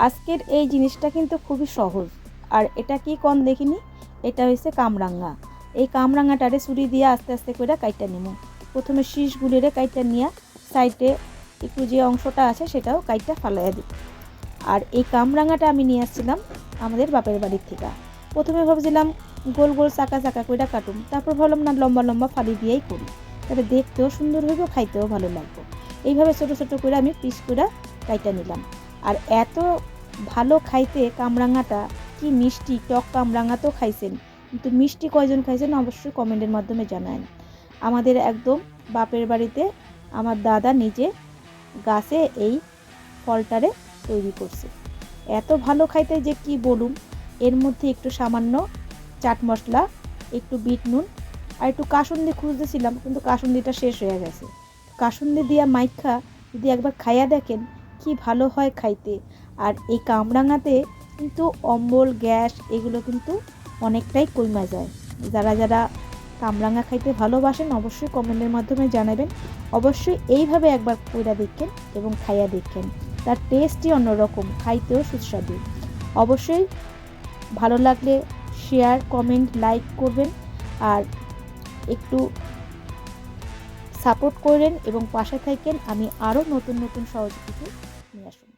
আজকের এই জিনিসটা কিন্তু খুবই সহজ। আর এটা কি কোন দেখিনি, এটা হচ্ছে কামরাঙ্গা। এই কামরাঙ্গাটারে ছুরি দিয়ে আস্তে আস্তে করে কাইটা নিব। প্রথমে শীষগুলিরে কাইটা নিয়ে সাইডে একটু যে অংশটা আছে সেটাও কাইটা ফালাইয়া দিই। আর এই কামরাঙ্গাটা আমি নিয়ে আসছিলাম আমাদের বাপের বাড়ির থেকে। প্রথমে ভাবছিলাম গোল গোল চাকা চাকা কইরা কাটুম, তারপর ভাবলাম না লম্বা লম্বা ফালি দিয়েই করি, তাহলে দেখতেও সুন্দর হইব, খাইতেও ভালো লাগবে। এইভাবে ছোট ছোট করে আমি পিস করে কাইটা নিলাম। আর এত ভালো খাইতে কামরাঙাটা, কি মিষ্টি টক কামরাঙা তো খাইছেন, কিন্তু মিষ্টি কয়জন খাইছেন অবশ্যই কমেন্টের মাধ্যমে জানান। আমাদের একদম বাপের বাড়িতে আমার দাদা নিজে গাছে এই ফলটারে তৈরি করছে। এত ভালো খাইতে যে কি বলুম। এর মধ্যে একটু সামান্য চাট মশলা, একটু বিট নুন আর একটু কাসুন্দি খুঁজতেছিলাম, কিন্তু কাসুন্দিটা শেষ হয়ে গেছে। কাসুন্দি দিয়া মাইখা যদি একবার খাইয়া দেখেন কি ভালো হয় খাইতে। আর এই কামরাঙাতে কিন্তু অম্বল গ্যাস এগুলো কিন্তু অনেকটাই কমে যায়। যারা যারা কামরাঙা খাইতে ভালোবাসেন অবশ্যই কমেন্টের মাধ্যমে জানাবেন। অবশ্যই এইভাবে একবার কইরা দেখেন এবং খাইয়া দেখেন, তার টেস্টই অন্যরকম, খাইতেও সুস্বাদু। অবশ্যই ভালো লাগলে শেয়ার কমেন্ট লাইক করবেন আর একটু সাপোর্ট করেন এবং পাশে থাকেন। আমি আরও নতুন নতুন সহজ কিছু নিয়ে আসুন।